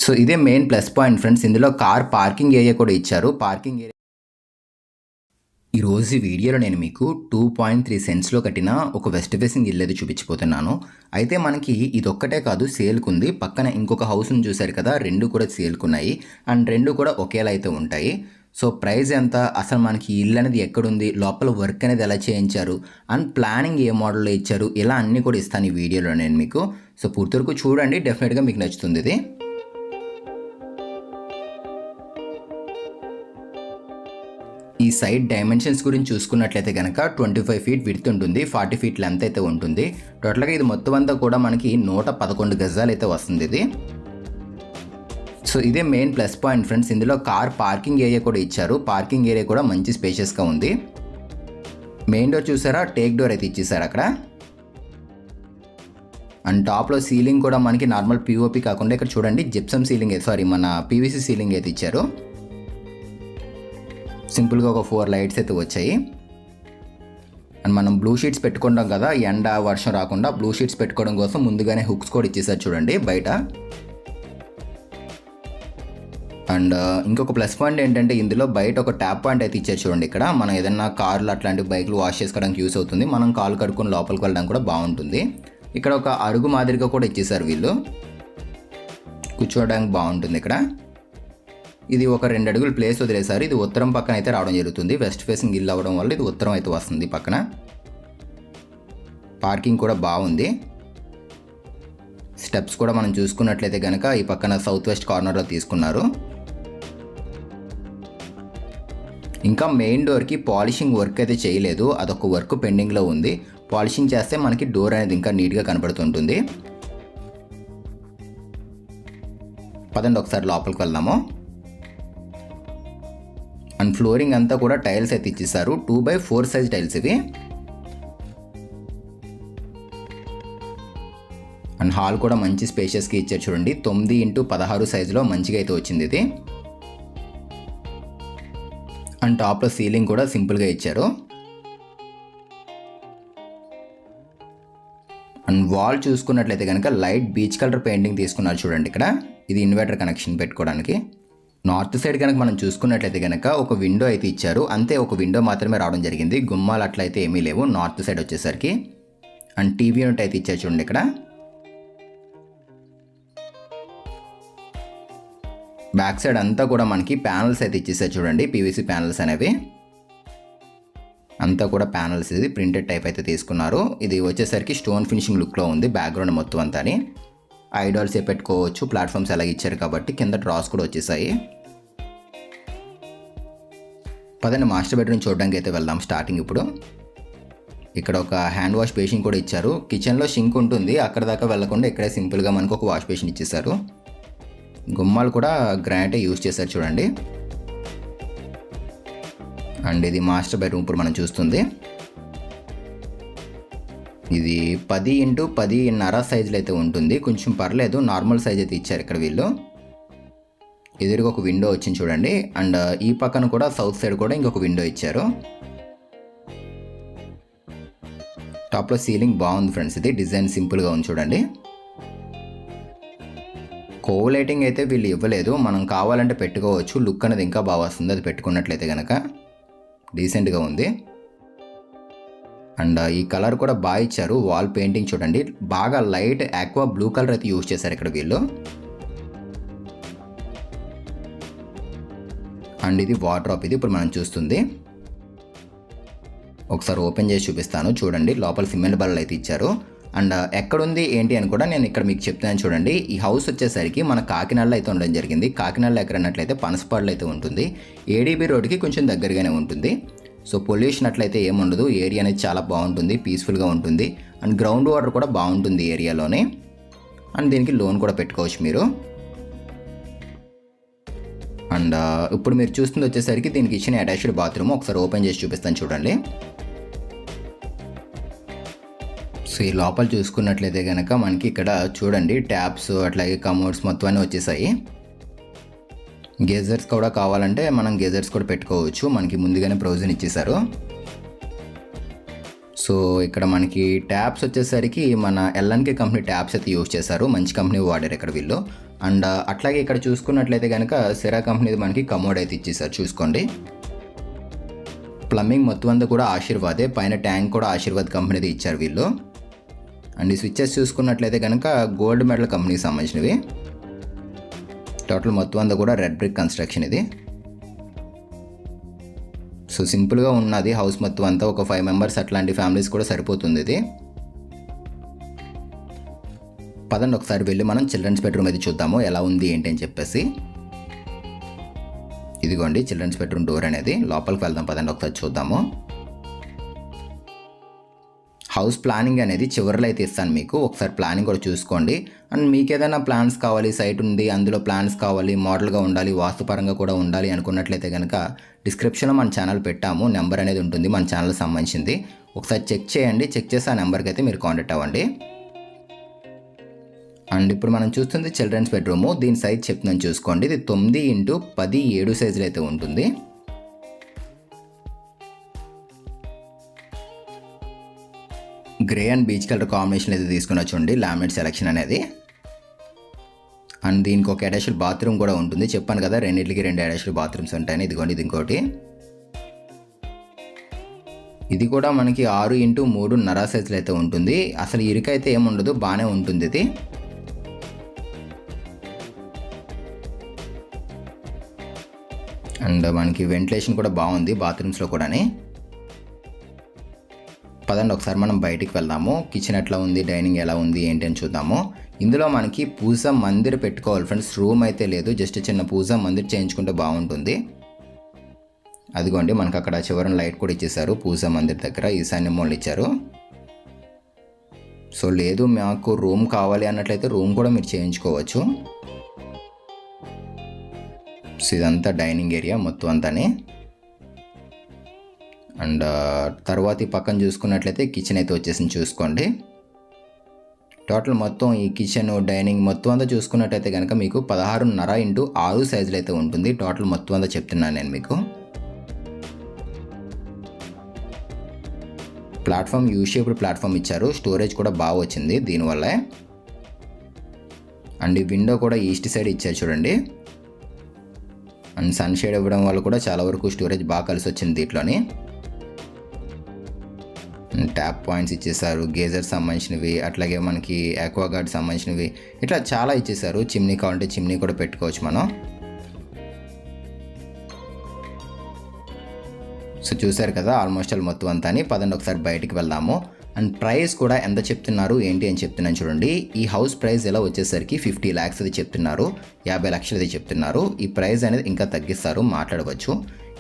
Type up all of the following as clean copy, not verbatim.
So ఇదే main plus point friends. ఇందులో car parking area కూడా ఇచ్చారు. పార్కింగ్ ఏరియా ఈరోజు ఈ వీడియోలో నేను మీకు 2.3 సెంట్స్లో కట్టిన ఒక వెస్ట్ ఫేసింగ్ ఇల్లు అయితే చూపించిపోతున్నాను. అయితే మనకి ఇదొక్కటే కాదు సేల్కుంది. పక్కన ఇంకొక హౌస్ని చూశారు కదా, రెండు కూడా సేల్కున్నాయి అండ్ రెండు కూడా ఒకేలా అయితే ఉంటాయి. సో ప్రైస్ ఎంత, అసలు మనకి ఇల్లు అనేది ఎక్కడుంది, లోపల వర్క్ అనేది ఎలా చేయించారు అండ్ ప్లానింగ్ ఏ మోడల్లో ఇచ్చారు, ఇలా అన్నీ కూడా ఇస్తాను ఈ వీడియోలో నేను మీకు. సో పూర్తి వరకు చూడండి, డెఫినెట్గా మీకు నచ్చుతుంది ఇది. ఈ సైడ్ డైమెన్షన్స్ గురించి చూసుకున్నట్లయితే కనుక 25 ఫీట్ విడ్త్ ఉంటుంది, 40 ఫీట్ లెంత్ అయితే ఉంటుంది. టోటల్గా ఇది మొత్తం అంతా కూడా మనకి 111 గజాలు అయితే వస్తుంది ఇది. సో ఇదే మెయిన్ ప్లస్ పాయింట్ ఫ్రెండ్స్. ఇందులో కార్ పార్కింగ్ ఏరియా కూడా ఇచ్చారు. పార్కింగ్ ఏరియా కూడా మంచి స్పేషియస్గా ఉంది. మెయిన్ డోర్ చూసారా, టేక్ డోర్ అయితే ఇచ్చేసారు అక్కడ. అండ్ టాప్లో సీలింగ్ కూడా మనకి నార్మల్ పిఓపి కాకుండా ఇక్కడ చూడండి జిప్సమ్ సీలింగ్, మన పీవీసీ సీలింగ్ అయితే ఇచ్చారు. సింపుల్గా ఒక 4 లైట్స్ అయితే వచ్చాయి. అండ్ మనం బ్లూ షీట్స్ పెట్టుకుంటాం కదా, ఎండ వర్షం రాకుండా బ్లూ షీట్స్ పెట్టుకోవడం కోసం ముందుగానే హుక్స్ కూడా ఇచ్చేసారు చూడండి బయట. అండ్ ఇంకొక ప్లస్ పాయింట్ ఏంటంటే ఇందులో బయట ఒక ట్యాప్ పాయింట్ అయితే ఇచ్చారు చూడండి. ఇక్కడ మనం ఏదైనా కార్లు అట్లాంటి బైక్లు వాష్ చేసుకోవడానికి యూస్ అవుతుంది. మనం కాలు కడుక్కొని లోపలికి వెళ్ళడానికి కూడా బాగుంటుంది. ఇక్కడ ఒక అరుగు మాదిరిగా కూడా ఇచ్చేసారు వీళ్ళు, కూర్చోవడానికి బాగుంటుంది. ఇక్కడ ఇది ఒక 2 అడుగులు ప్లేస్ వదిలేసారు. ఇది ఉత్తరం పక్కన అయితే రావడం జరుగుతుంది. వెస్ట్ ఫేసింగ్ ఇల్లు అవ్వడం వల్ల ఇది ఉత్తరం అయితే వస్తుంది పక్కన. పార్కింగ్ కూడా బాగుంది. స్టెప్స్ కూడా మనం చూసుకున్నట్లయితే కనుక ఈ పక్కన సౌత్ వెస్ట్ కార్నర్లో తీసుకున్నారు. ఇంకా మెయిన్ డోర్కి పాలిషింగ్ వర్క్ అయితే చేయలేదు, అదొక వర్క్ పెండింగ్లో ఉంది. పాలిషింగ్ చేస్తే మనకి డోర్ అనేది ఇంకా నీట్గా కనబడుతుంటుంది. పదండి ఒకసారి లోపలికి వెళ్దాము. అండ్ ఫ్లోరింగ్ అంతా కూడా టైల్స్ అయితే ఇచ్చేసారు. 2x4 సైజ్ టైల్స్ ఇవి. అండ్ హాల్ కూడా మంచి స్పేషియస్గా ఇచ్చారు చూడండి. 9x16 సైజులో మంచిగా అయితే వచ్చింది ఇది. అండ్ టాప్లో సీలింగ్ కూడా సింపుల్గా ఇచ్చారు. అండ్ వాల్ చూసుకున్నట్లయితే కనుక లైట్ బీచ్ కలర్ పెయింటింగ్ తీసుకున్నారు చూడండి ఇక్కడ. ఇది ఇన్వర్టర్ కనెక్షన్ పెట్టుకోవడానికి. నార్త్ సైడ్ కనుక మనం చూసుకున్నట్లయితే కనుక ఒక విండో అయితే ఇచ్చారు. అంతే, ఒక విండో మాత్రమే రావడం జరిగింది. గుమ్మాలు అట్లయితే ఏమీ లేవు నార్త్ సైడ్ వచ్చేసరికి. అండ్ టీవీ యూనిట్ అయితే ఇచ్చారు చూడండి ఇక్కడ. బ్యాక్ సైడ్ అంతా కూడా మనకి ప్యానల్స్ అయితే ఇచ్చేసారు చూడండి, పీవీసీ ప్యానల్స్ అనేవి. అంతా కూడా ప్యానల్స్, ఇది ప్రింటెడ్ టైప్ అయితే తీసుకున్నారు. ఇది వచ్చేసరికి స్టోన్ ఫినిషింగ్ లుక్లో ఉంది బ్యాక్గ్రౌండ్ మొత్తం అంతా. ఐడాల్స్ ఏ పెట్టుకోవచ్చు, ప్లాట్ఫామ్స్ అలాగే ఇచ్చారు కాబట్టి. కింద డ్రాస్ కూడా వచ్చేసాయి. పదండి మాస్టర్ బెడ్రూమ్ చూడడానికి అయితే వెళ్దాం స్టార్టింగ్. ఇప్పుడు ఇక్కడ ఒక హ్యాండ్ వాష్ బేసిన్ కూడా ఇచ్చారు. కిచెన్లో షింక్ ఉంటుంది, అక్కడ దాకా వెళ్లకుండా ఇక్కడే సింపుల్గా మనకు ఒక వాష్ బేసిన్ ఇచ్చేసారు. గుమ్మాలు కూడా గ్రానైట్ యూజ్ చేశారు చూడండి. అండ్ ఇది మాస్టర్ బెడ్రూమ్ ఇప్పుడు మనం చూస్తుంది. ఇది 10x10.5 సైజులో అయితే ఉంటుంది. కొంచెం పర్లేదు, నార్మల్ సైజ్ అయితే ఇచ్చారు ఇక్కడ వీళ్ళు. ఎదురుగా ఒక విండో వచ్చింది చూడండి. అండ్ ఈ పక్కన కూడా సౌత్ సైడ్ కూడా ఇంకొక విండో ఇచ్చారు. టాప్లో సీలింగ్ బాగుంది ఫ్రెండ్స్. ఇది డిజైన్ సింపుల్గా ఉంది చూడండి. కోవ్ లైటింగ్ అయితే వీళ్ళు ఇవ్వలేదు, మనం కావాలంటే పెట్టుకోవచ్చు. లుక్ అనేది ఇంకా బాగా వస్తుంది అది పెట్టుకున్నట్లయితే కనుక. డీసెంట్గా ఉంది. అండ్ ఈ కలర్ కూడా బాగా ఇచ్చారు. వాల్ పెయింటింగ్ చూడండి, బాగా లైట్ ఆక్వా బ్లూ కలర్ అయితే యూజ్ చేశారు ఇక్కడ వీళ్ళు. అండ్ ఇది వార్డ్రోబ్, ఇది ఇప్పుడు మనం చూస్తుంది. ఒకసారి ఓపెన్ చేసి చూపిస్తాను చూడండి. లోపల సిమెంట్ బల్లలు అయితే ఇచ్చారు. అండ్ ఎక్కడుంది ఏంటి అని కూడా నేను ఇక్కడ మీకు చెప్తాను చూడండి. ఈ హౌస్ వచ్చేసరికి మన కాకినాడలో అయితే ఉండడం జరిగింది. కాకినాడలో ఎక్కడన్నట్లయితే పనసపాడులో అయితే ఉంటుంది. ఏడీబీ రోడ్కి కొంచెం దగ్గరగానే ఉంటుంది. సో పొల్యూషన్ అట్లయితే ఏముండదు. ఏరియా అనేది చాలా బాగుంటుంది, పీస్ఫుల్గా ఉంటుంది. అండ్ గ్రౌండ్ వాటర్ కూడా బాగుంటుంది ఏరియాలోనే. అండ్ దీనికి లోన్ కూడా పెట్టుకోవచ్చు మీరు. అండ్ ఇప్పుడు మీరు చూస్తుంది వచ్చేసరికి దీనికి ఇచ్చిన అటాచ్డ్ బాత్రూమ్. ఒకసారి ఓపెన్ చేసి చూపిస్తాను చూడండి. సో ఈ లోపల చూసుకున్నట్లయితే కనుక మనకి ఇక్కడ చూడండి ట్యాప్స్ అట్లాగే కమోడ్స్ మొత్తం అన్నీ వచ్చేసాయి. గేజర్స్ కూడా కావాలంటే మనం గేజర్స్ కూడా పెట్టుకోవచ్చు, మనకి ముందుగానే ప్రొవిజన్ ఇచ్చేసారు. సో ఇక్కడ మనకి ట్యాప్స్ వచ్చేసరికి మన ఎల్ఎన్కే కంపెనీ ట్యాప్స్ అయితే యూజ్ చేశారు, మంచి కంపెనీ వాడారు ఇక్కడ వీళ్ళు. అండ్ అట్లాగే ఇక్కడ చూసుకున్నట్లయితే కనుక సెరా కంపెనీది మనకి కమోడ్ అయితే ఇచ్చేసారు చూసుకోండి. ప్లంబింగ్ మొత్తం అంతా కూడా ఆశీర్వాదే, పైన ట్యాంక్ కూడా ఆశీర్వాద్ కంపెనీది ఇచ్చారు వీళ్ళు. అండ్ ఈ స్విచ్చెస్ చూసుకున్నట్లయితే కనుక గోల్డ్ మెడల్ కంపెనీకి సంబంధించినవి. టోటల్ మొత్తం అంతా కూడా రెడ్ బ్రిక్ కన్స్ట్రక్షన్ ఇది. సో సింపుల్గా ఉన్నది హౌస్ మొత్తం అంతా, ఒక 5 మెంబర్స్ అట్లాంటి ఫ్యామిలీస్ కూడా సరిపోతుంది ఇది. పదండి ఒకసారి వెళ్ళి మనం చిల్డ్రన్స్ బెడ్రూమ్ అయితే చూద్దాము ఎలా ఉంది ఏంటి అని చెప్పేసి. ఇదిగోండి చిల్డ్రన్స్ బెడ్రూమ్ డోర్ అనేది, లోపలికి వెళ్దాం పదండి ఒకసారి చూద్దాము. హౌస్ ప్లానింగ్ అనేది చివరిలో అయితే ఇస్తాను మీకు, ఒకసారి ప్లానింగ్ కూడా చూసుకోండి. అండ్ మీకు ఏదైనా ప్లాన్స్ కావాలి, సైట్ ఉంది అందులో ప్లాన్స్ కావాలి, మోడల్గా ఉండాలి, వాస్తుపరంగా కూడా ఉండాలి అనుకున్నట్లయితే కనుక డిస్క్రిప్షన్లో మన ఛానల్ పెట్టాము, నెంబర్ అనేది ఉంటుంది మన ఛానల్ సంబంధించింది. ఒకసారి చెక్ చేయండి, చెక్ చేసి ఆ నెంబర్కి అయితే మీరు కాంటాక్ట్ అవ్వండి. అండ్ ఇప్పుడు మనం చూస్తుంది చిల్డ్రన్స్ బెడ్రూము, దీని సైజ్ చెప్తున్నాను చూసుకోండి. ఇది 9x10 సైజులో అయితే ఉంటుంది. Grey and beach colour combination అయితే తీసుకుని చూడండి, లామినేట్ సెలెక్షన్ అనేది. అండ్ దీనికి ఒక అటాచ్డ్ బాత్రూమ్ కూడా ఉంటుంది, చెప్పాను కదా రెండింటికి 2 అటాచ్డ్ బాత్రూమ్స్ ఉంటాయని. ఇదిగోండి ఇది ఇంకోటి. ఇది కూడా మనకి 6x3.5 సైజులో అయితే ఉంటుంది. అసలు ఇరుకైతే ఏముండదు, బాగానే ఉంటుంది ఇది. అండ్ మనకి వెంటిలేషన్ కూడా బాగుంది బాత్రూమ్స్లో కూడాని. పదండి ఒకసారి మనం బయటికి వెళ్దాము, కిచెన్ ఎట్లా ఉంది, డైనింగ్ ఎలా ఉంది ఏంటి అని చూద్దాము. ఇందులో మనకి పూజా మందిర్ పెట్టుకోవాలి ఫ్రెండ్స్, రూమ్ అయితే లేదు, జస్ట్ చిన్న పూజా మందిర్ చేయించుకుంటే బాగుంటుంది. అదిగోండి మనకు అక్కడ చివరన లైట్ కూడా ఇచ్చేసారు, పూజా మందిర్ దగ్గర ఈశాన్య మూలన ఇచ్చారు. సో లేదు మాకు రూమ్ కావాలి అన్నట్లయితే రూమ్ కూడా మీరు చేయించుకోవచ్చు. సో ఇదంతా డైనింగ్ ఏరియా మొత్తం అంతానే. అండ్ తర్వాత ఈ పక్కన చూసుకున్నట్లయితే కిచెన్ అయితే వచ్చేసింది చూసుకోండి. టోటల్ మొత్తం ఈ కిచెన్ డైనింగ్ మొత్తం అంతా చూసుకున్నట్టయితే కనుక మీకు 16.5x6 సైజులు అయితే ఉంటుంది. టోటల్ మొత్తం అంతా చెప్తున్నాను నేను మీకు. ప్లాట్ఫామ్ యూ షేప్డ్ ప్లాట్ఫామ్ ఇచ్చారు, స్టోరేజ్ కూడా బాగా వచ్చింది దీనివల్లే. అండ్ ఈ విండో కూడా ఈస్ట్ సైడ్ ఇచ్చారు చూడండి. అండ్ సన్ షేడ్ ఇవ్వడం వల్ల కూడా చాలా వరకు స్టోరేజ్ బాగా కలిసి వచ్చింది దీంట్లోని. ట్యాప్ పాయింట్స్ ఇచ్చేసారు, గేజర్ సంబంధించినవి, అట్లాగే మనకి ఆక్వాగార్డ్ సంబంధించినవి, ఇట్లా చాలా ఇచ్చేసారు. చిమ్నీ కావాలంటే చిమ్నీ కూడా పెట్టుకోవచ్చు మనం. సో చూసారు కదా ఆల్మోస్ట్ ఆల్ మొత్తం అంతా. పదండి ఒకసారి బయటికి వెళ్దాము. అండ్ ప్రైస్ కూడా ఎంత చెప్తున్నారు ఏంటి అని చెప్తున్నాను చూడండి. ఈ హౌస్ ప్రైస్ ఎలా వచ్చేసరికి 50 lakhs అది చెప్తున్నారు, 50 లక్షలు అది చెప్తున్నారు. ఈ ప్రైస్ అనేది ఇంకా తగ్గిస్తారు, మాట్లాడవచ్చు.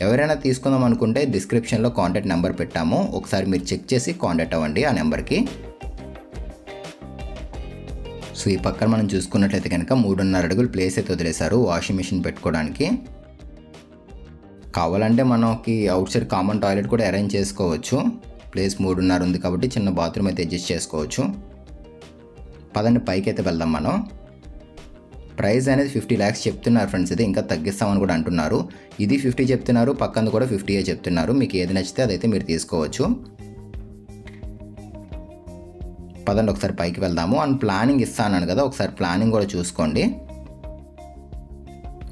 ఎవరైనా తీసుకుందాం అనుకుంటే డిస్క్రిప్షన్లో కాంటాక్ట్ నెంబర్ పెట్టాము, ఒకసారి మీరు చెక్ చేసి కాంటాక్ట్ అవ్వండి ఆ నెంబర్కి. సో ఈ పక్కన మనం చూసుకున్నట్లయితే కనుక 3.5 అడుగులు ప్లేస్ అయితే వదిలేశారు వాషింగ్ మిషన్ పెట్టుకోవడానికి. కావాలంటే మనకి అవుట్ సైడ్ కామన్ టాయిలెట్ కూడా అరేంజ్ చేసుకోవచ్చు, ప్లేస్ 3.5 ఉంది కాబట్టి చిన్న బాత్రూమ్ అయితే అడ్జస్ట్ చేసుకోవచ్చు. పదండి పైకి అయితే వెళ్దాం మనం. ప్రైస్ అనేది 50 lakhs చెప్తున్నారు ఫ్రెండ్స్, ఇది ఇంకా తగ్గిస్తామని కూడా అంటున్నారు. ఇది 50 చెప్తున్నారు, పక్కన కూడా 50 చెప్తున్నారు. మీకు ఏది నచ్చితే అదైతే మీరు తీసుకోవచ్చు. పదండి ఒకసారి పైకి వెళ్దాము. అండ్ ప్లానింగ్ ఇస్తాను కదా, ఒకసారి ప్లానింగ్ కూడా చూసుకోండి.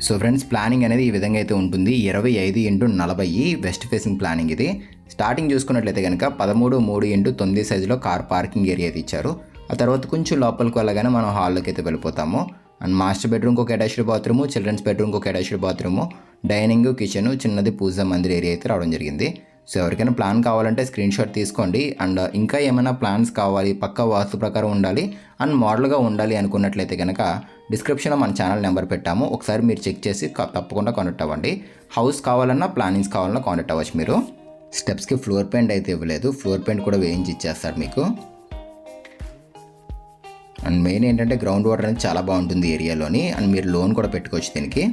సో ఫ్రెండ్స్ ప్లానింగ్ అనేది ఈ విధంగా అయితే ఉంటుంది, 25x40 వెస్ట్ ఫేసింగ్ ప్లానింగ్ ఇది. స్టార్టింగ్ చూసుకున్నట్లయితే కనుక 13x3.9 సైజులో కార్ పార్కింగ్ ఏరియా అయితే ఇచ్చారు. ఆ తర్వాత కొంచెం లోపలికి వెళ్ళగానే మనం హాల్లోకి అయితే వెళ్ళిపోతాము. అండ్ మాస్టర్ బెడ్రూమ్కి ఒక అటాచ్డ్ బాత్రూము, చిల్డ్రన్స్ బెడ్రూమ్కి ఒక అటాచ్డ్ బాత్రూము, డైనింగ్, కిచెన్, చిన్నది పూజా మందిర్ ఏరియా అయితే రావడం జరిగింది. సో ఎవరికైనా ప్లాన్ కావాలంటే స్క్రీన్ షాట్ తీసుకోండి. అండ్ ఇంకా ఏమైనా ప్లాన్స్ కావాలి, పక్కా వాస్తు ప్రకారం ఉండాలి అండ్ మోడల్గా ఉండాలి అనుకున్నట్లయితే కనుక డిస్క్రిప్షన్లో మన ఛానల్ నెంబర్ పెట్టాము, ఒకసారి మీరు చెక్ చేసి తప్పకుండా కాంటాక్ట్ అవ్వండి. హౌస్ కావాలన్నా ప్లానింగ్స్ కావాలన్నా కాంటాక్ట్ అవ్వచ్చు మీరు. స్టెప్స్కి ఫ్లోర్ పెయింట్ అయితే ఇవ్వలేదు, ఫ్లోర్ పెయింట్ కూడా వేయించి ఇచ్చేస్తారు మీకు. అండ్ మెయిన్ ఏంటంటే గ్రౌండ్ వాటర్ అనేది చాలా బాగుంటుంది ఏరియాలోని. అండ్ మీరు లోన్ కూడా పెట్టుకోవచ్చు దీనికి.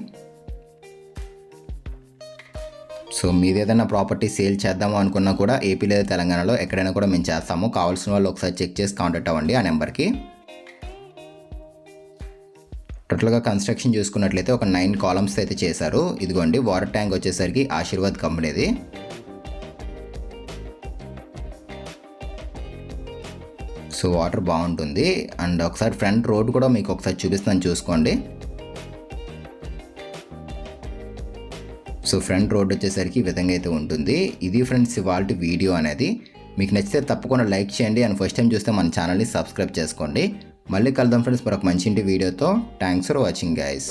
సో మీరు ఏదైనా ప్రాపర్టీ సేల్ చేద్దాము అనుకున్నా కూడా ఏపీ లేదా తెలంగాణలో ఎక్కడైనా కూడా మేము చేస్తాము. కావాల్సిన వాళ్ళు ఒకసారి చెక్ చేసి కాంటాక్ట్ అవ్వండి ఆ నెంబర్కి. టోటల్గా కన్స్ట్రక్షన్ చూసుకున్నట్లయితే ఒక 9 కాలమ్స్ అయితే చేశారు. ఇదిగోండి వాటర్ ట్యాంక్ వచ్చేసరికి ఆశీర్వాద్ కంపెనీది. సో వాటర్ బాగుంటుంది. అండ్ ఒకసారి ఫ్రంట్ రోడ్ కూడా మీకు ఒకసారి చూపిస్తాను, చూసుకోండి. సో ఫ్రంట్ రోడ్ వచ్చేసరికి ఈ విధంగా అయితే ఉంటుంది. ఇది ఫ్రెండ్స్ ఇవాల్టి వీడియో అనేది. మీకు నచ్చితే తప్పకుండా లైక్ చేయండి. అండ్ ఫస్ట్ టైం చూస్తే మన ఛానల్ని సబ్స్క్రైబ్ చేసుకోండి. మళ్ళీ కలుద్దాం ఫ్రెండ్స్ మరొక మంచి ఇంటి వీడియోతో. Thanks for watching guys.